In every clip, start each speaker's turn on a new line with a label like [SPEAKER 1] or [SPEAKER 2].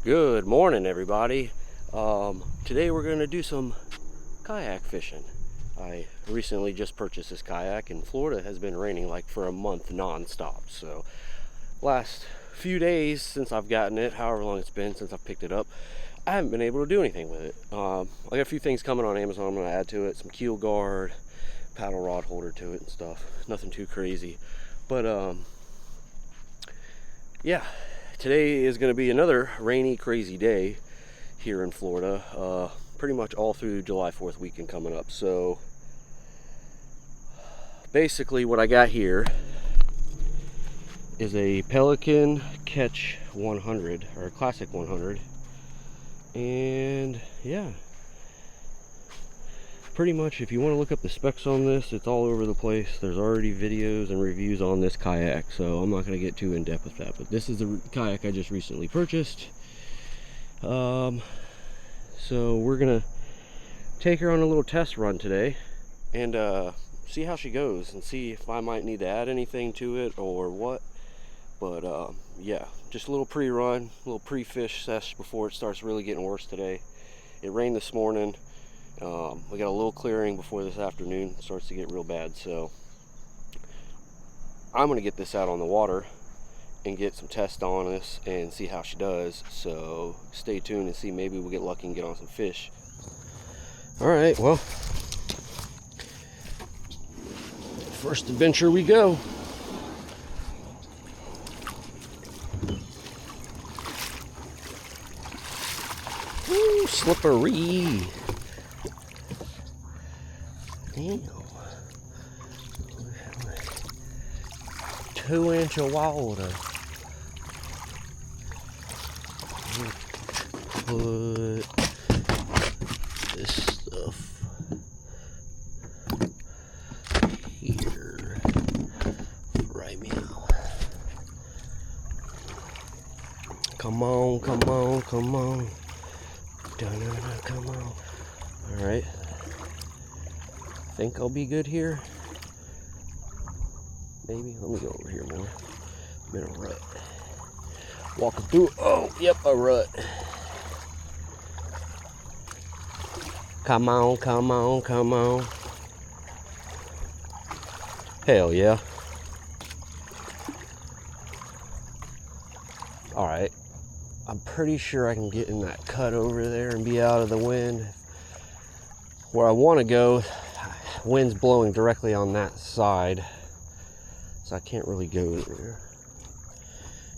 [SPEAKER 1] Good morning, everybody. Today we're going to do some kayak fishing. I recently just purchased this kayak, and Florida has been raining like for a month non-stop. So last few days since I've gotten it, however long it's been since I've picked it up, I haven't been able to do anything with it. I got a few things coming on Amazon I'm going to add to it. Some keel guard, paddle rod holder to it and stuff. Nothing too crazy. But yeah. Today is going to be another rainy, crazy day here in Florida, pretty much all through July 4th weekend coming up. So basically what I got here is a Pelican Catch 100, or Classic 100, and yeah, pretty much if you want to look up the specs on this, it's all over the place. There's already videos and reviews on this kayak, so I'm not going to get too in depth with that, but this is the kayak I just recently purchased. So we're gonna take her on a little test run today and see how she goes and see if I might need to add anything to it or what. But yeah, just a little pre-run, a little pre-fish sesh before it starts really getting worse today. It rained this morning. We got a little clearing before this afternoon starts to get real bad, so I'm gonna get this out on the water and get some tests on this and see how she does. So stay tuned and see, maybe we'll get lucky and get on some fish. All right, well, first adventure we go. Ooh, slippery. Damn. 2 inch of water. Put this stuff here right now. Come on, come on, come on. Da-da-da, come on. All right. Think I'll be good here. Maybe. Let me go over here more. I'm in a rut. Walking through. Oh, yep, a rut. Come on, come on, come on. Hell yeah. Alright. I'm pretty sure I can get in that cut over there and be out of the wind. Where I want to go, wind's blowing directly on that side, so I can't really go there.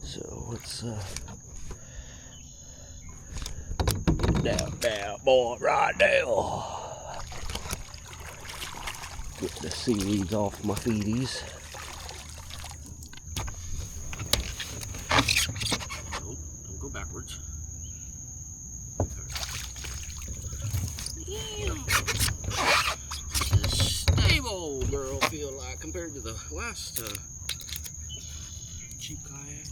[SPEAKER 1] So let's get that bad boy right now. Get the seaweeds off my feeties. Oh, don't go backwards. Stable girl feel like compared to the last cheap kayak.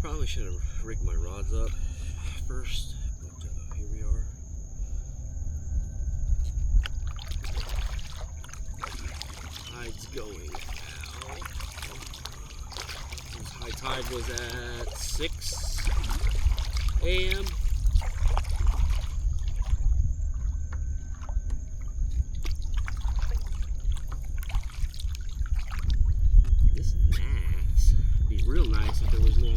[SPEAKER 1] Probably should have rigged my rods up first, but here we are. Tide's going out. This high tide was at 6 a.m. This is nice. It'd be real nice if there was no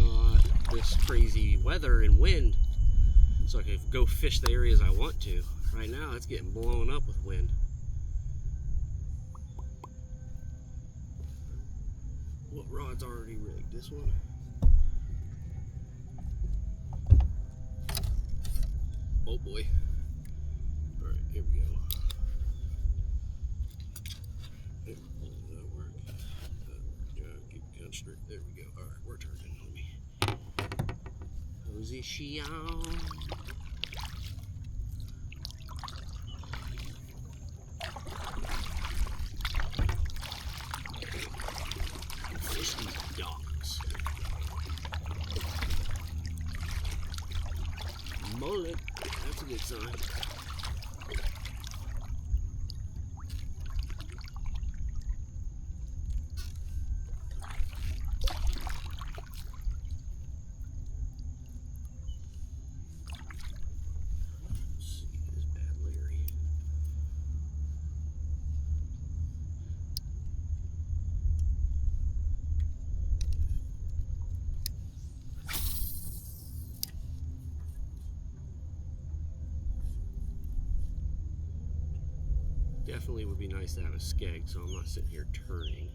[SPEAKER 1] this crazy weather and wind, so I can go fish the areas I want to. Right now it's getting blown up with wind. What rod's already rigged? This one? Oh boy. Alright, here we go. That work. Keep going straight. There we go. Alright, we're turning. Let me position. son. Definitely would be nice to have a skeg, so I'm not sitting here turning.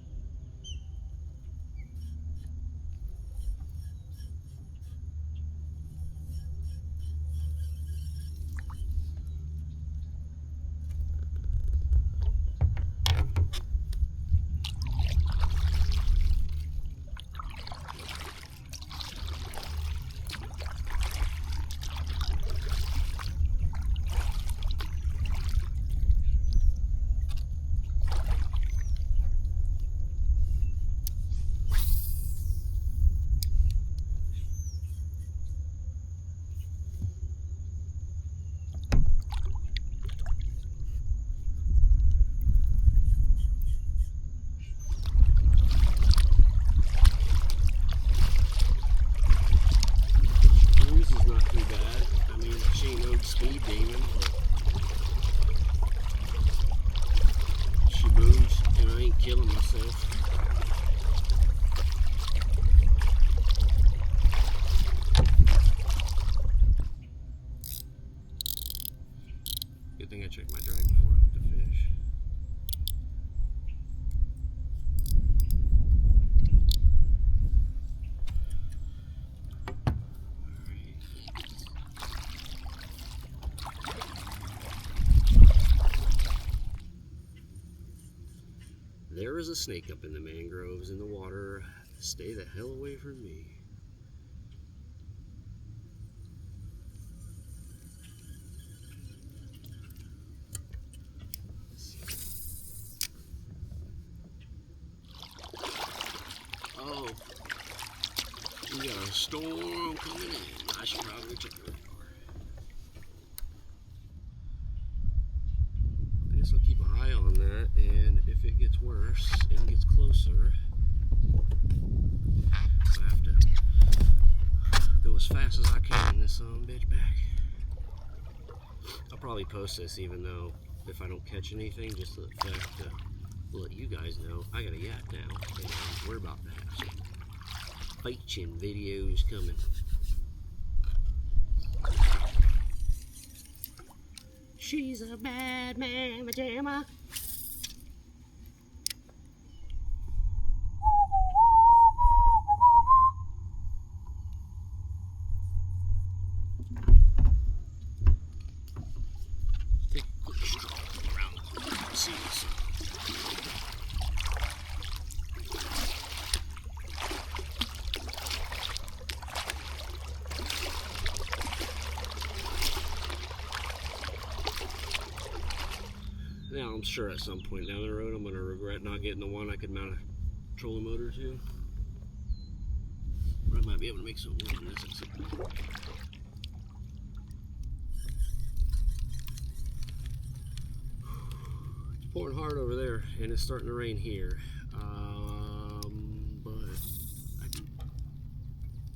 [SPEAKER 1] Speed demon, but she moves and I ain't killing myself. Good thing I checked my drag before I hooked the fish. There is a snake up in the mangroves in the water. Stay the hell away from me. Oh, we got a storm coming in. I should probably check the radar. I guess I'll keep an eye on that, and if it gets worse and gets closer, I have to go as fast as I can in this bitch back. I'll probably post this even though if I don't catch anything, just the fact to let you guys know I got a yak now, and we're about to have some fishing videos coming. She's a bad man pajama. Take a quick stroll around the sea. Now I'm sure at some point down the road I'm going to regret not getting the one I could mount a trolling motor to. Or I might be able to make some wood on this at some point. It's pouring hard over there and it's starting to rain here. But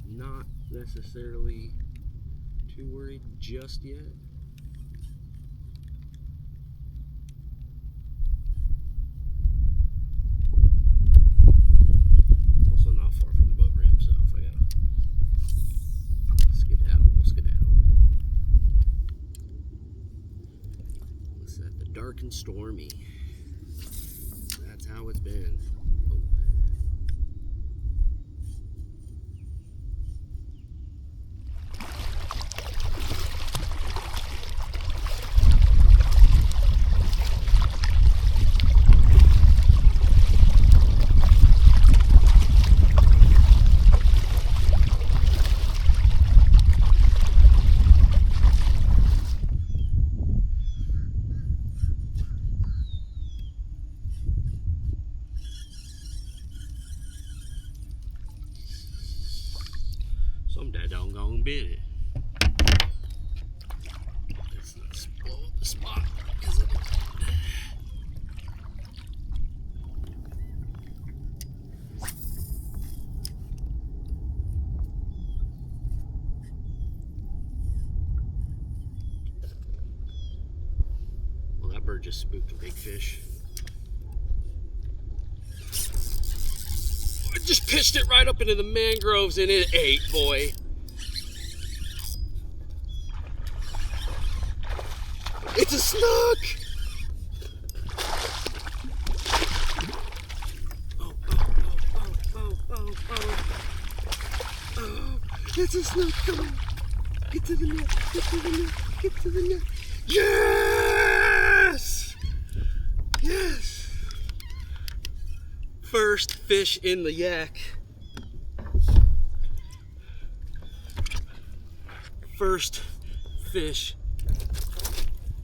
[SPEAKER 1] I'm not necessarily too worried just yet. Dark and stormy. That's how it's been. Oh. Some dad doggone bit it. Let's just spooked a big fish. I just pitched it right up into the mangroves and it ate, boy. It's a snook! Oh, it's a snook, come on. Get to the net, get to the net, get to the net. Yes! Yes! First fish in the yak. First fish.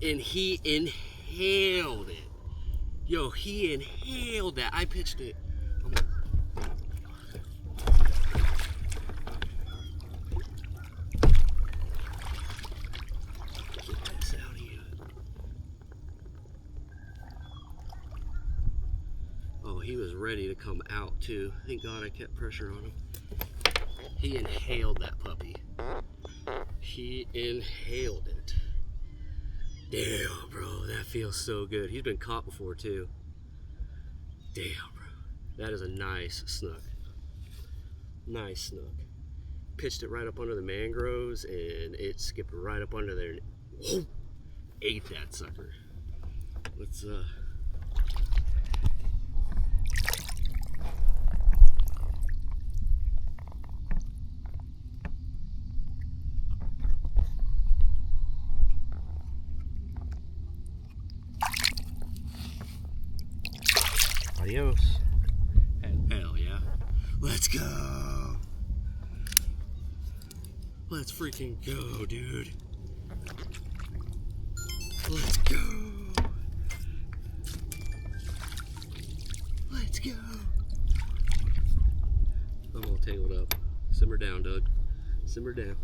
[SPEAKER 1] And he inhaled it. Yo, he inhaled that. I pitched it. Get this out of here. Oh, he was ready to come out too. Thank God I kept pressure on him. He inhaled that puppy. He inhaled it. Damn, bro, that feels so good. He's been caught before too. Damn, bro. That is a nice snook. Nice snook. Pitched it right up under the mangroves and it skipped right up under there and whoop, ate that sucker. Let's adios. Hell yeah. Let's go. Let's freaking go, dude. Let's go. Let's go. I'm all tangled up. Simmer down, Doug. Simmer down.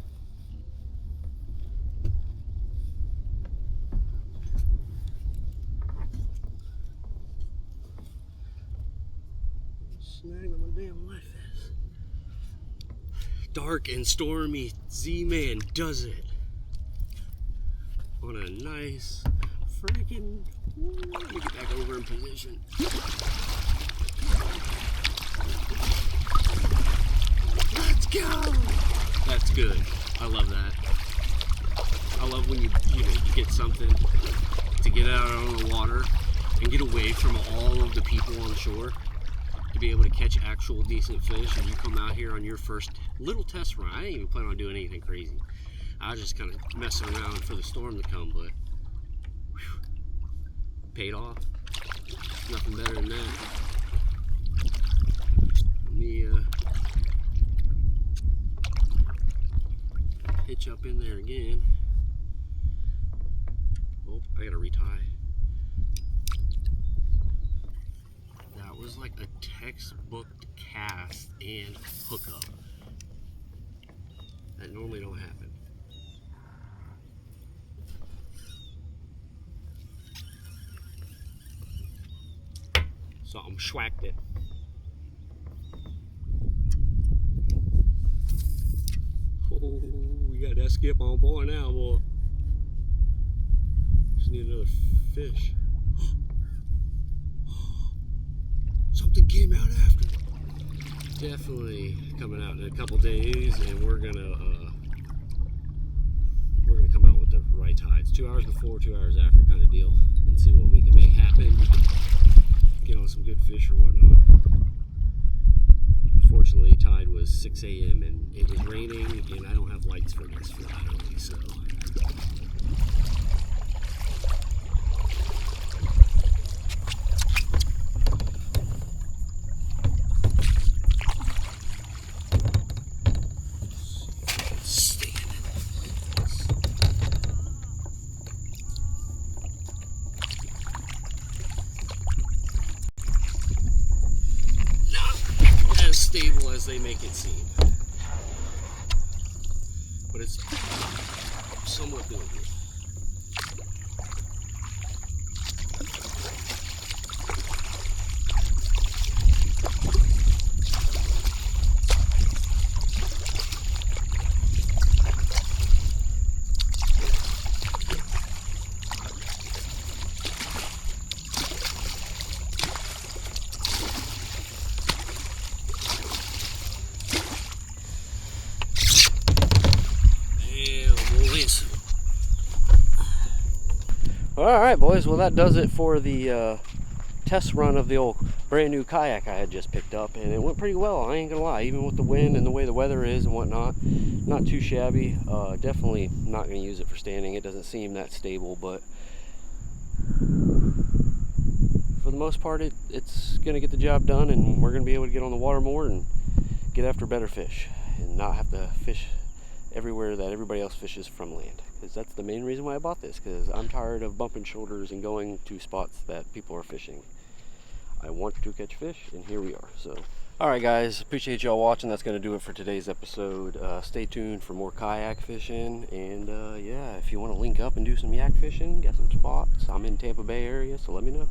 [SPEAKER 1] Snag on my damn life vest. Dark and stormy, Z-Man does it. On a nice freaking. Let me get back over in position. Let's go! That's good. I love that. I love when you get something to get out on the water and get away from all of the people on shore. To be able to catch actual decent fish, and you come out here on your first little test run. I didn't even plan on doing anything crazy. I was just kind of messing around for the storm to come, but whew, paid off. Nothing better than that. Let me hitch up in there again. Oh, I gotta retie. That was like a textbook cast and hookup. That normally don't happen. Something schwacked it. Oh, we got that skip on board now, boy. Just need another fish. Something came out after. Definitely coming out in a couple days, and we're gonna come out with the right tides. 2 hours before, 2 hours after kind of deal, and see what we can make happen. Get on some good fish or whatnot. Fortunately, tide was 6 a.m. and it was raining, and I don't have lights for this really, so. Stable as they make it seem, but it's somewhat doable. All right, boys. Well, that does it for the test run of the old brand new kayak I had just picked up, and it went pretty well. I ain't gonna lie, even with the wind and the way the weather is and whatnot, not too shabby. Definitely not gonna use it for standing. It doesn't seem that stable, but for the most part, it's gonna get the job done, and we're gonna be able to get on the water more and get after better fish and not have to fish everywhere that everybody else fishes from land, because that's the main reason why I bought this, because I'm tired of bumping shoulders and going to spots that people are fishing. I want to catch fish, and here we are. So all right, guys, appreciate y'all watching. That's going to do it for today's episode. Stay tuned for more kayak fishing, and yeah, if you want to link up and do some yak fishing, got some spots. I'm in Tampa Bay area, so let me know.